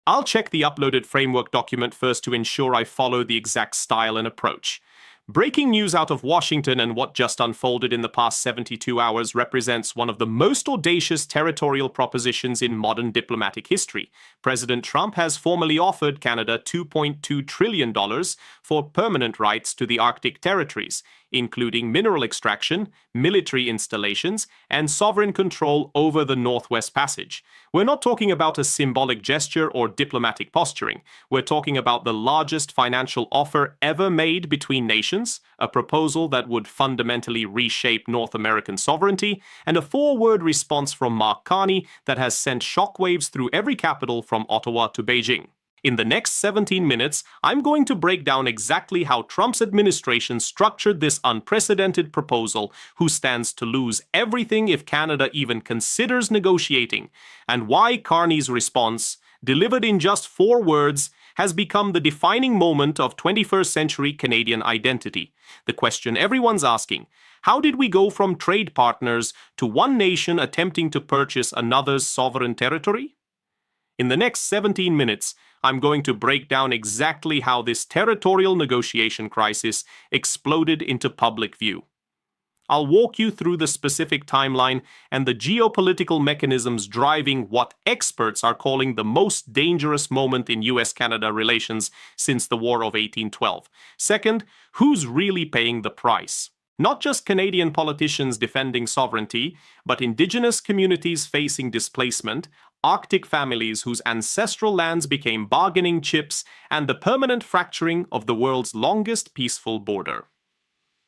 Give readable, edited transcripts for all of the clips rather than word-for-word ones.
I'll check the uploaded framework document first to ensure I follow the exact style and approach. Breaking news out of Washington and what just unfolded in the past 72 hours represents one of the most audacious territorial propositions in modern diplomatic history. President Trump has formally offered Canada $2.2 trillion for permanent rights to the Arctic territories, including mineral extraction, military installations, and sovereign control over the Northwest Passage. We're not talking about a symbolic gesture or diplomatic posturing. We're talking about the largest financial offer ever made between nations, a proposal that would fundamentally reshape North American sovereignty, and a four-word response from Mark Carney that has sent shockwaves through every capital from Ottawa to Beijing. In the next 17 minutes, I'm going to break down exactly how Trump's administration structured this unprecedented proposal, who stands to lose everything if Canada even considers negotiating, and why Carney's response, delivered in just 4 words, has become the defining moment of 21st century Canadian identity. The question everyone's asking: how did we go from trade partners to one nation attempting to purchase another's sovereign territory? In the next 17 minutes, I'm going to break down exactly how this territorial negotiation crisis exploded into public view. I'll walk you through the specific timeline and the geopolitical mechanisms driving what experts are calling the most dangerous moment in US-Canada relations since the War of 1812. Second, who's really paying the price? Not just Canadian politicians defending sovereignty, but Indigenous communities facing displacement, Arctic families whose ancestral lands became bargaining chips, and the permanent fracturing of the world's longest peaceful border.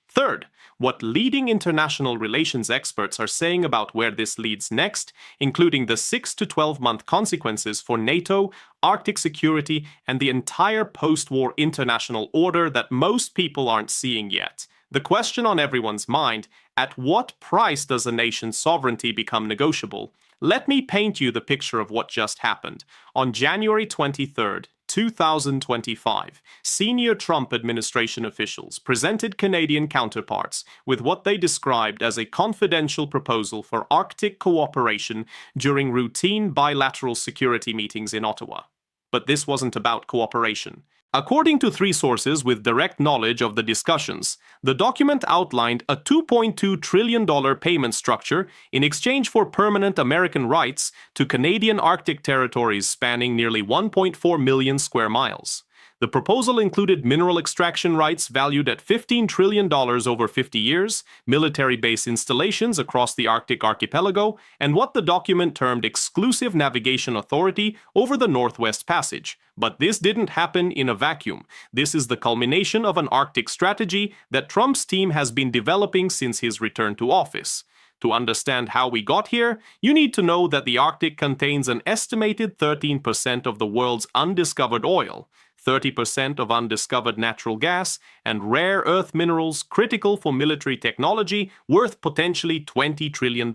Third, what leading international relations experts are saying about where this leads next, including the 6 to 12-month consequences for NATO, Arctic security, and the entire post-war international order that most people aren't seeing yet. The question on everyone's mind: at what price does a nation's sovereignty become negotiable? Let me paint you the picture of what just happened. On January 23rd, 2025, senior Trump administration officials presented Canadian counterparts with what they described as a confidential proposal for Arctic cooperation during routine bilateral security meetings in Ottawa. But this wasn't about cooperation. According to 3 sources with direct knowledge of the discussions, the document outlined a $2.2 trillion payment structure in exchange for permanent American rights to Canadian Arctic territories spanning nearly 1.4 million square miles. The proposal included mineral extraction rights valued at $15 trillion over 50 years, military base installations across the Arctic archipelago, and what the document termed exclusive navigation authority over the Northwest Passage. But this didn't happen in a vacuum. This is the culmination of an Arctic strategy that Trump's team has been developing since his return to office. To understand how we got here, you need to know that the Arctic contains an estimated 13% of the world's undiscovered oil, 30% of undiscovered natural gas, and rare earth minerals critical for military technology worth potentially $20 trillion.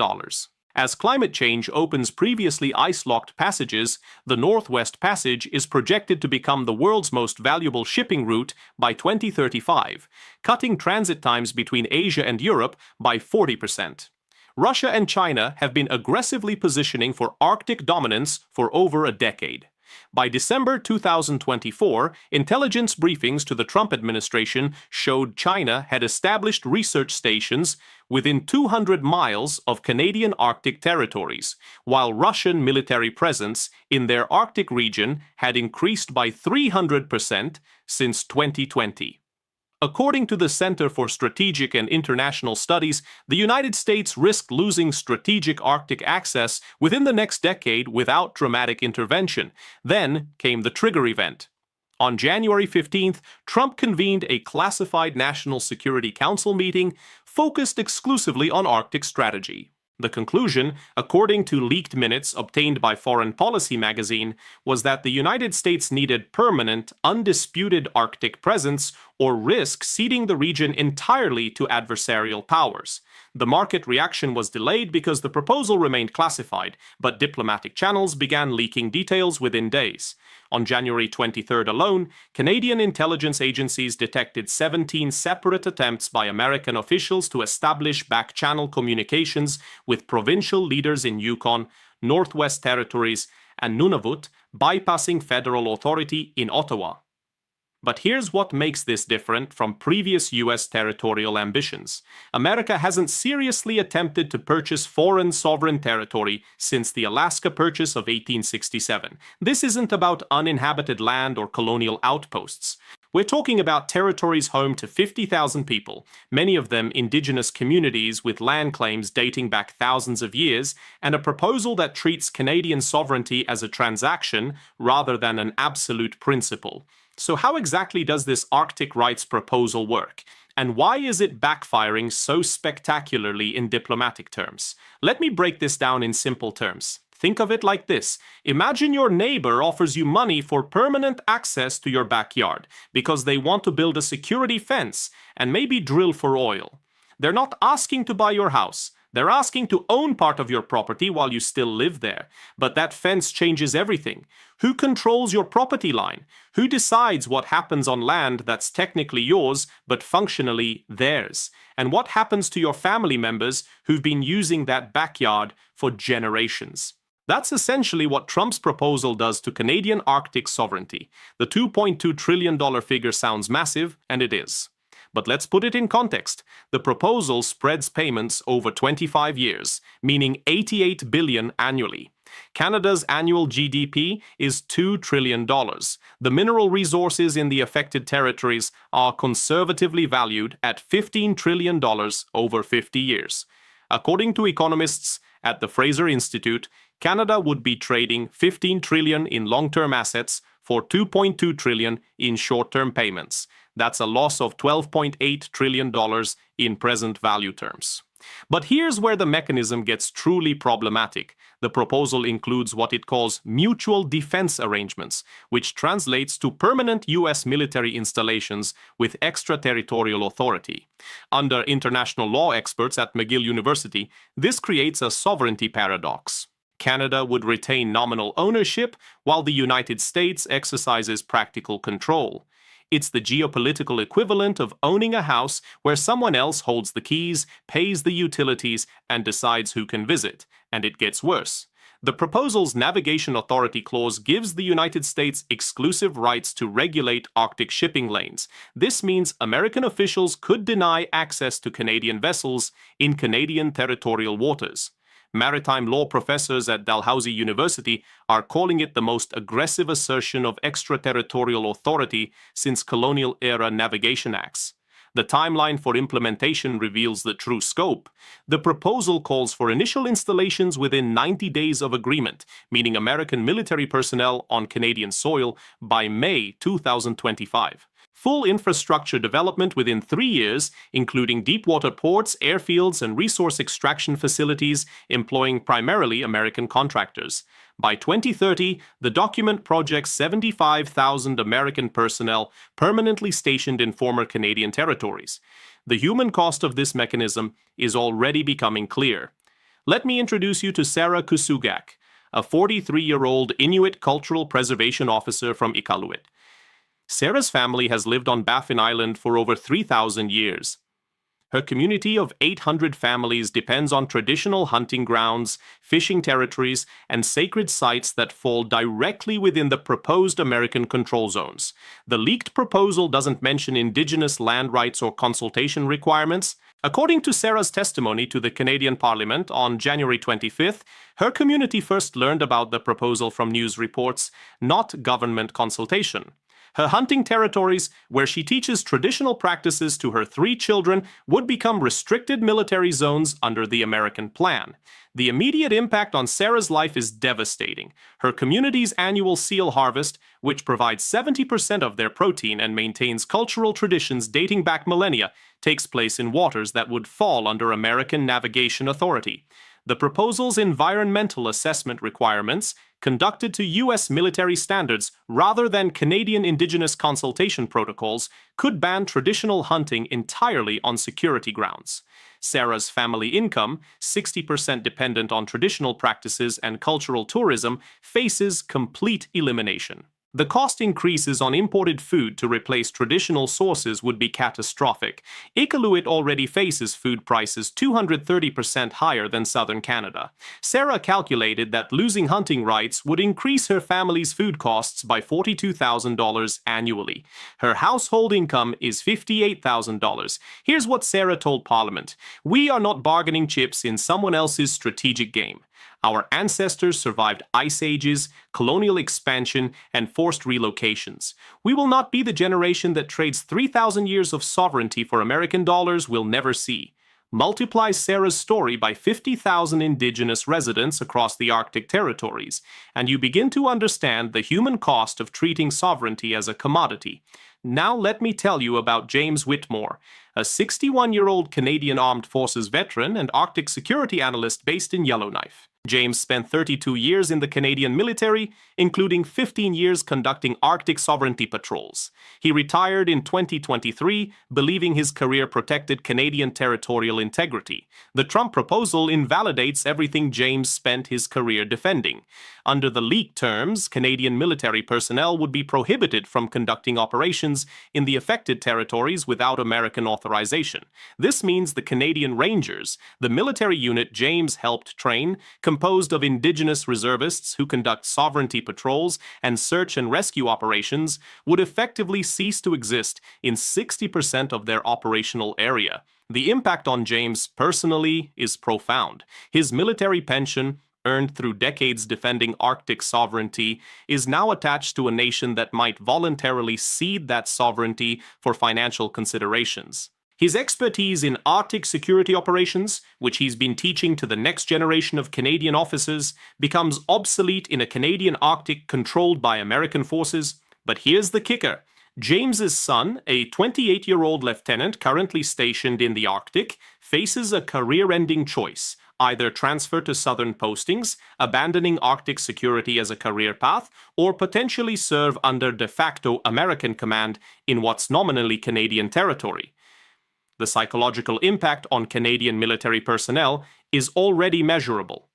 As climate change opens previously ice-locked passages, the Northwest Passage is projected to become the world's most valuable shipping route by 2035, cutting transit times between Asia and Europe by 40%. Russia and China have been aggressively positioning for Arctic dominance for over a decade. By December 2024, intelligence briefings to the Trump administration showed China had established research stations within 200 miles of Canadian Arctic territories, while Russian military presence in their Arctic region had increased by 300% since 2020. According to the Center for Strategic and International Studies, the United States risked losing strategic Arctic access within the next decade without dramatic intervention. Then came the trigger event. On January 15th, Trump convened a classified National Security Council meeting focused exclusively on Arctic strategy. The conclusion, according to leaked minutes obtained by Foreign Policy magazine, was that the United States needed permanent, undisputed Arctic presence or risk ceding the region entirely to adversarial powers. The market reaction was delayed because the proposal remained classified, but diplomatic channels began leaking details within days. On January 23rd alone, Canadian intelligence agencies detected 17 separate attempts by American officials to establish back-channel communications with provincial leaders in Yukon, Northwest Territories, and Nunavut bypassing federal authority in Ottawa. But here's what makes this different from previous US territorial ambitions. America hasn't seriously attempted to purchase foreign sovereign territory since the Alaska Purchase of 1867. This isn't about uninhabited land or colonial outposts. We're talking about territories home to 50,000 people, many of them indigenous communities with land claims dating back thousands of years, and a proposal that treats Canadian sovereignty as a transaction rather than an absolute principle. So how exactly does this Arctic rights proposal work? And why is it backfiring so spectacularly in diplomatic terms? Let me break this down in simple terms. Think of it like this. Imagine your neighbor offers you money for permanent access to your backyard because they want to build a security fence and maybe drill for oil. They're not asking to buy your house. They're asking to own part of your property while you still live there. But that fence changes everything. Who controls your property line? Who decides what happens on land that's technically yours but functionally theirs? And what happens to your family members who've been using that backyard for generations? That's essentially what Trump's proposal does to Canadian Arctic sovereignty. The $2.2 trillion figure sounds massive, and it is. But let's put it in context. The proposal spreads payments over 25 years, meaning $88 billion annually. Canada's annual GDP is $2 trillion. The mineral resources in the affected territories are conservatively valued at $15 trillion over 50 years. According to economists at the Fraser Institute, Canada would be trading $15 trillion in long-term assets for $2.2 trillion in short-term payments. That's a loss of $12.8 trillion in present value terms. But here's where the mechanism gets truly problematic. The proposal includes what it calls mutual defense arrangements, which translates to permanent US military installations with extraterritorial authority. Under international law experts at McGill University, this creates a sovereignty paradox. Canada would retain nominal ownership, while the United States exercises practical control. It's the geopolitical equivalent of owning a house where someone else holds the keys, pays the utilities, and decides who can visit. And it gets worse. The proposal's Navigation Authority Clause gives the United States exclusive rights to regulate Arctic shipping lanes. This means American officials could deny access to Canadian vessels in Canadian territorial waters. Maritime law professors at Dalhousie University are calling it the most aggressive assertion of extraterritorial authority since colonial-era navigation acts. The timeline for implementation reveals the true scope. The proposal calls for initial installations within 90 days of agreement, meaning American military personnel on Canadian soil by May 2025. Full infrastructure development within 3 years, including deep-water ports, airfields, and resource extraction facilities employing primarily American contractors. By 2030, the document projects 75,000 American personnel permanently stationed in former Canadian territories. The human cost of this mechanism is already becoming clear. Let me introduce you to Sarah Kusugak, a 43-year-old Inuit cultural preservation officer from Iqaluit. Sarah's family has lived on Baffin Island for over 3,000 years. Her community of 800 families depends on traditional hunting grounds, fishing territories, and sacred sites that fall directly within the proposed American control zones. The leaked proposal doesn't mention Indigenous land rights or consultation requirements. According to Sarah's testimony to the Canadian Parliament on January 25th, her community first learned about the proposal from news reports, not government consultation. Her hunting territories, where she teaches traditional practices to her 3 children, would become restricted military zones under the American plan. The immediate impact on Sarah's life is devastating. Her community's annual seal harvest, which provides 70% of their protein and maintains cultural traditions dating back millennia, takes place in waters that would fall under American Navigation Authority. The proposal's environmental assessment requirements, conducted to U.S. military standards rather than Canadian Indigenous consultation protocols, could ban traditional hunting entirely on security grounds. Sarah's family income, 60% dependent on traditional practices and cultural tourism, faces complete elimination. The cost increases on imported food to replace traditional sources would be catastrophic. Iqaluit already faces food prices 230% higher than southern Canada. Sarah calculated that losing hunting rights would increase her family's food costs by $42,000 annually. Her household income is $58,000. Here's what Sarah told Parliament. "We are not bargaining chips in someone else's strategic game. Our ancestors survived ice ages, colonial expansion, and forced relocations. We will not be the generation that trades 3,000 years of sovereignty for American dollars we'll never see." Multiply Sarah's story by 50,000 indigenous residents across the Arctic territories, and you begin to understand the human cost of treating sovereignty as a commodity. Now let me tell you about James Whitmore, a 61-year-old Canadian Armed Forces veteran and Arctic security analyst based in Yellowknife. James spent 32 years in the Canadian military, including 15 years conducting Arctic sovereignty patrols. He retired in 2023, believing his career protected Canadian territorial integrity. The Trump proposal invalidates everything James spent his career defending. Under the leaked terms, Canadian military personnel would be prohibited from conducting operations in the affected territories without American authorization. This means the Canadian Rangers, the military unit James helped train, composed of indigenous reservists who conduct sovereignty patrols and search and rescue operations, would effectively cease to exist in 60% of their operational area. The impact on James personally is profound. His military pension, earned through decades defending Arctic sovereignty, is now attached to a nation that might voluntarily cede that sovereignty for financial considerations. His expertise in Arctic security operations, which he's been teaching to the next generation of Canadian officers, becomes obsolete in a Canadian Arctic controlled by American forces. But here's the kicker. James's son, a 28-year-old lieutenant currently stationed in the Arctic, faces a career-ending choice: either transfer to southern postings, abandoning Arctic security as a career path, or potentially serve under de facto American command in what's nominally Canadian territory. The psychological impact on Canadian military personnel is already measurable.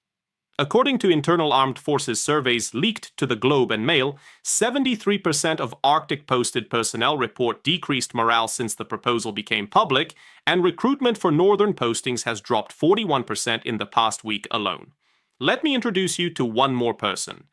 According to internal armed forces surveys leaked to the Globe and Mail, 73% of Arctic-posted personnel report decreased morale since the proposal became public, and recruitment for northern postings has dropped 41% in the past week alone. Let me introduce you to one more person.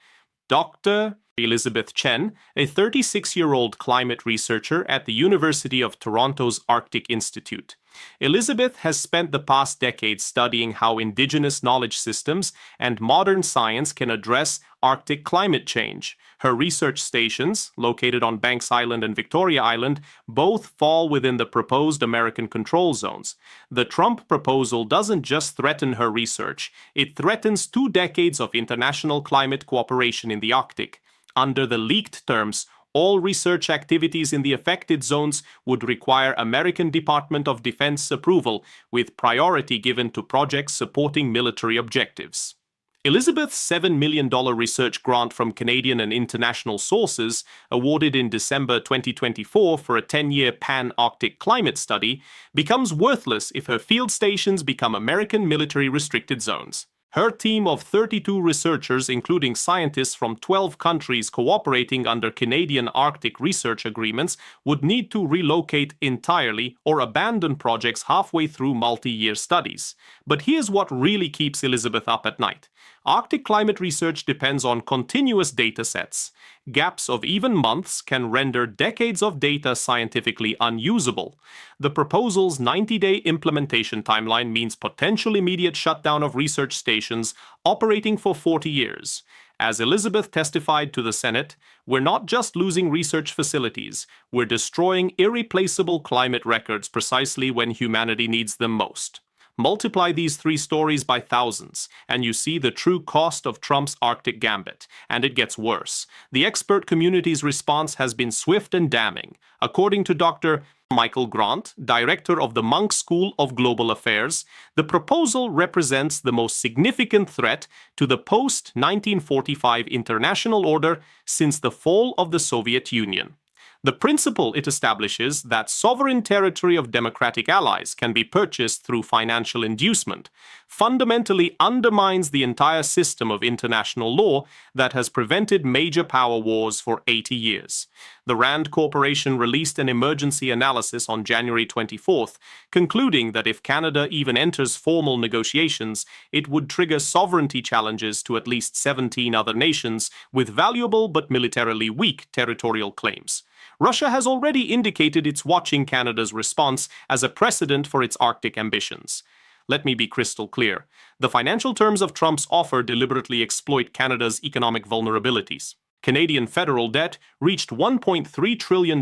Dr. Elizabeth Chen, a 36-year-old climate researcher at the University of Toronto's Arctic Institute. Elizabeth has spent the past decade studying how indigenous knowledge systems and modern science can address Arctic climate change. Her research stations, located on Banks Island and Victoria Island, both fall within the proposed American control zones. The Trump proposal doesn't just threaten her research, it threatens 2 decades of international climate cooperation in the Arctic. Under the leaked terms, all research activities in the affected zones would require American Department of Defense approval, with priority given to projects supporting military objectives. Elizabeth's $7 million research grant from Canadian and international sources, awarded in December 2024 for a 10-year pan-Arctic climate study, becomes worthless if her field stations become American military restricted zones. Her team of 32 researchers, including scientists from 12 countries cooperating under Canadian Arctic research agreements, would need to relocate entirely or abandon projects halfway through multi-year studies. But here's what really keeps Elizabeth up at night. Arctic climate research depends on continuous data sets. Gaps of even months can render decades of data scientifically unusable. The proposal's 90-day implementation timeline means potential immediate shutdown of research stations operating for 40 years. As Elizabeth testified to the Senate, we're not just losing research facilities, we're destroying irreplaceable climate records precisely when humanity needs them most. Multiply these 3 stories by thousands, and you see the true cost of Trump's Arctic gambit. And it gets worse. The expert community's response has been swift and damning. According to Dr. Michael Grant, director of the Munk School of Global Affairs, the proposal represents the most significant threat to the post-1945 international order since the fall of the Soviet Union. The principle it establishes that sovereign territory of democratic allies can be purchased through financial inducement. fundamentally undermines the entire system of international law that has prevented major power wars for 80 years. The Rand Corporation released an emergency analysis on January 24th, concluding that if Canada even enters formal negotiations, it would trigger sovereignty challenges to at least 17 other nations with valuable but militarily weak territorial claims. Russia has already indicated it's watching Canada's response as a precedent for its Arctic ambitions. Let me be crystal clear. The financial terms of Trump's offer deliberately exploit Canada's economic vulnerabilities. Canadian federal debt reached $1.3 trillion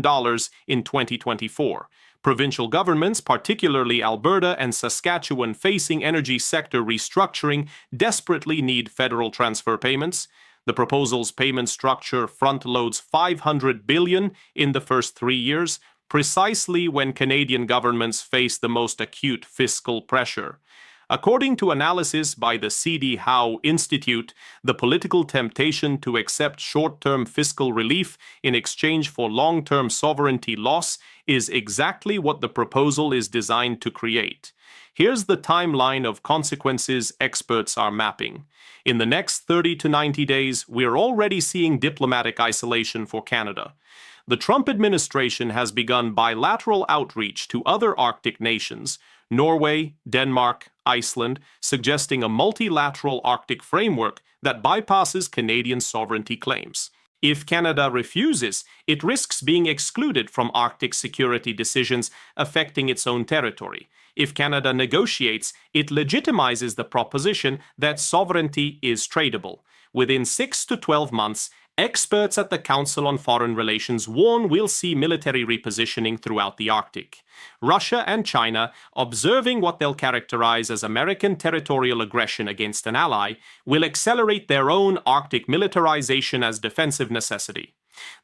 in 2024. Provincial governments, particularly Alberta and Saskatchewan, facing energy sector restructuring, desperately need federal transfer payments. The proposal's payment structure front-loads $500 billion in the first 3 years, precisely when Canadian governments face the most acute fiscal pressure. According to analysis by the C.D. Howe Institute, the political temptation to accept short-term fiscal relief in exchange for long-term sovereignty loss is exactly what the proposal is designed to create. Here's the timeline of consequences experts are mapping. In the next 30 to 90 days, we're already seeing diplomatic isolation for Canada. The Trump administration has begun bilateral outreach to other Arctic nations, Norway, Denmark, Iceland, suggesting a multilateral Arctic framework that bypasses Canadian sovereignty claims. If Canada refuses, it risks being excluded from Arctic security decisions affecting its own territory. If Canada negotiates, it legitimizes the proposition that sovereignty is tradable. Within 6 to 12 months, experts at the Council on Foreign Relations warn we'll see military repositioning throughout the Arctic. Russia and China, observing what they'll characterize as American territorial aggression against an ally, will accelerate their own Arctic militarization as defensive necessity.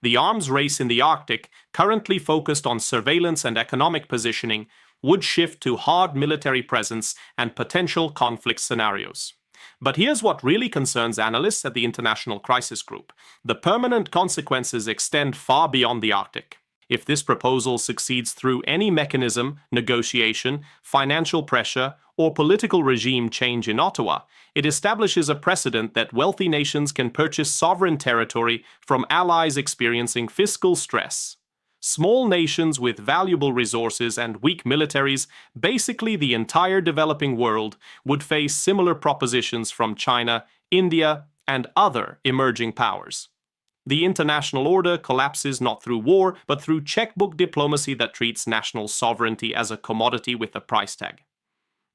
The arms race in the Arctic, currently focused on surveillance and economic positioning, would shift to hard military presence and potential conflict scenarios. But here's what really concerns analysts at the International Crisis Group. The permanent consequences extend far beyond the Arctic. If this proposal succeeds through any mechanism, negotiation, financial pressure, or political regime change in Ottawa, it establishes a precedent that wealthy nations can purchase sovereign territory from allies experiencing fiscal stress. Small nations with valuable resources and weak militaries, basically the entire developing world, would face similar propositions from China, India, and other emerging powers. The international order collapses not through war, but through checkbook diplomacy that treats national sovereignty as a commodity with a price tag.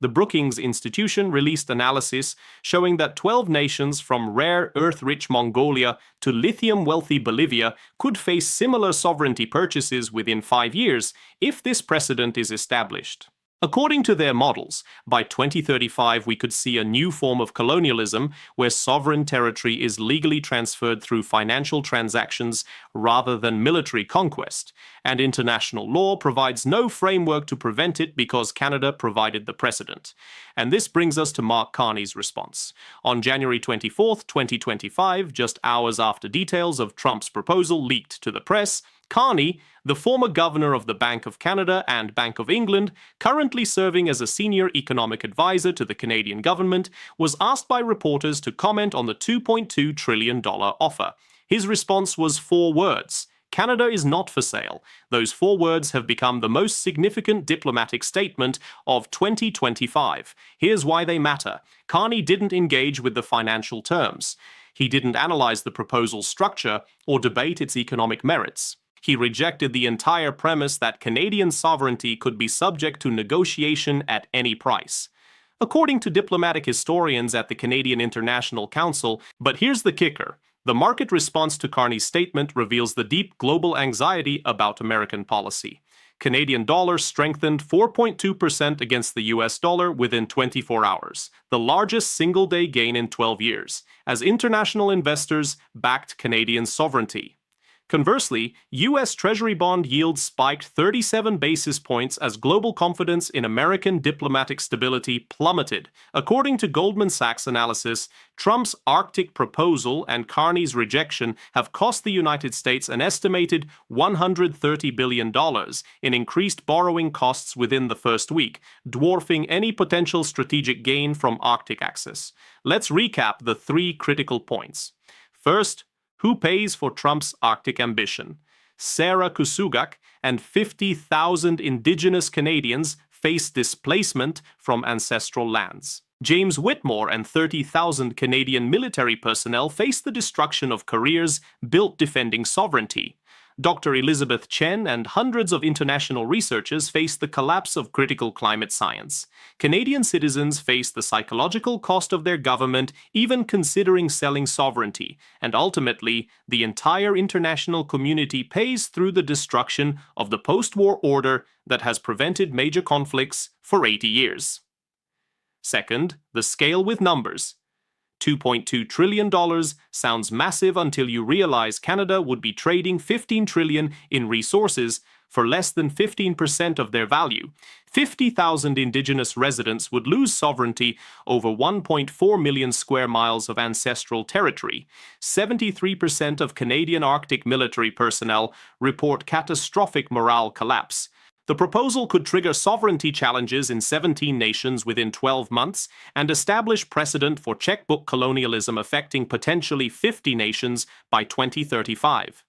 The Brookings Institution released analysis showing that 12 nations from rare earth-rich Mongolia to lithium-wealthy Bolivia could face similar sovereignty purchases within 5 years if this precedent is established. According to their models, by 2035 we could see a new form of colonialism where sovereign territory is legally transferred through financial transactions rather than military conquest, and international law provides no framework to prevent it because Canada provided the precedent. And this brings us to Mark Carney's response. On January 24, 2025, just hours after details of Trump's proposal leaked to the press, Carney, the former governor of the Bank of Canada and Bank of England, currently serving as a senior economic advisor to the Canadian government, was asked by reporters to comment on the $2.2 trillion offer. His response was 4 words. Canada is not for sale. Those 4 words have become the most significant diplomatic statement of 2025. Here's why they matter. Carney didn't engage with the financial terms. He didn't analyze the proposal's structure or debate its economic merits. He rejected the entire premise that Canadian sovereignty could be subject to negotiation at any price. According to diplomatic historians at the Canadian International Council, but here's the kicker. The market response to Carney's statement reveals the deep global anxiety about American policy. Canadian dollar strengthened 4.2% against the US dollar within 24 hours, the largest single-day gain in 12 years, as international investors backed Canadian sovereignty. Conversely, U.S. Treasury bond yields spiked 37 basis points as global confidence in American diplomatic stability plummeted. According to Goldman Sachs analysis, Trump's Arctic proposal and Carney's rejection have cost the United States an estimated $130 billion in increased borrowing costs within the first week, dwarfing any potential strategic gain from Arctic access. Let's recap the three critical points. First, who pays for Trump's Arctic ambition? Sarah Kusugak and 50,000 Indigenous Canadians face displacement from ancestral lands. James Whitmore and 30,000 Canadian military personnel face the destruction of careers built defending sovereignty. Dr. Elizabeth Chen and hundreds of international researchers face the collapse of critical climate science. Canadian citizens face the psychological cost of their government even considering selling sovereignty, and ultimately, the entire international community pays through the destruction of the post-war order that has prevented major conflicts for 80 years. Second, the scale with numbers. $2.2 trillion sounds massive until you realize Canada would be trading $15 trillion in resources for less than 15% of their value. 50,000 Indigenous residents would lose sovereignty over 1.4 million square miles of ancestral territory. 73% of Canadian Arctic military personnel report catastrophic morale collapse. The proposal could trigger sovereignty challenges in 17 nations within 12 months and establish precedent for checkbook colonialism affecting potentially 50 nations by 2035.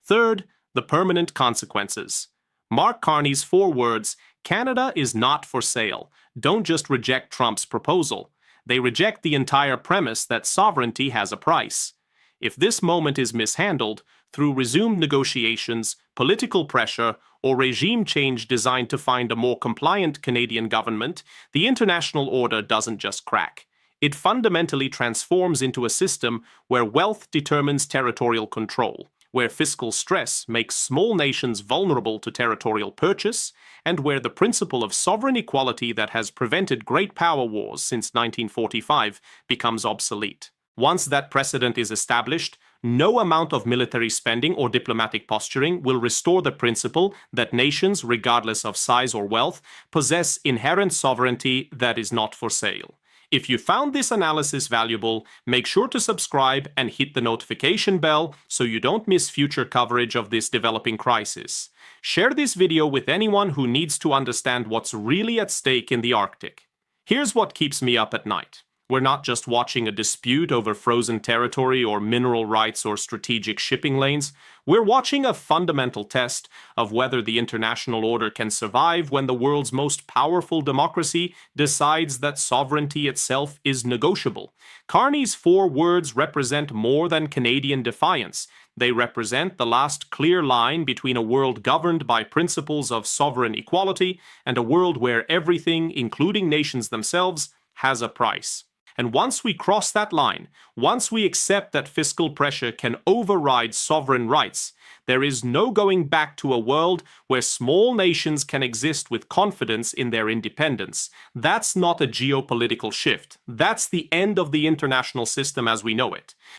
Third, the permanent consequences. Mark Carney's 4 words, "Canada is not for sale," don't just reject Trump's proposal. They reject the entire premise that sovereignty has a price. If this moment is mishandled, through resumed negotiations, political pressure, or regime change designed to find a more compliant Canadian government, the international order doesn't just crack. It fundamentally transforms into a system where wealth determines territorial control, where fiscal stress makes small nations vulnerable to territorial purchase, and where the principle of sovereign equality that has prevented great power wars since 1945 becomes obsolete. Once that precedent is established, no amount of military spending or diplomatic posturing will restore the principle that nations, regardless of size or wealth, possess inherent sovereignty that is not for sale. If you found this analysis valuable, make sure to subscribe and hit the notification bell so you don't miss future coverage of this developing crisis. Share this video with anyone who needs to understand what's really at stake in the Arctic. Here's what keeps me up at night. We're not just watching a dispute over frozen territory or mineral rights or strategic shipping lanes. We're watching a fundamental test of whether the international order can survive when the world's most powerful democracy decides that sovereignty itself is negotiable. Carney's 4 words represent more than Canadian defiance. They represent the last clear line between a world governed by principles of sovereign equality and a world where everything, including nations themselves, has a price. And once we cross that line, once we accept that fiscal pressure can override sovereign rights, there is no going back to a world where small nations can exist with confidence in their independence. That's not a geopolitical shift. That's the end of the international system as we know it.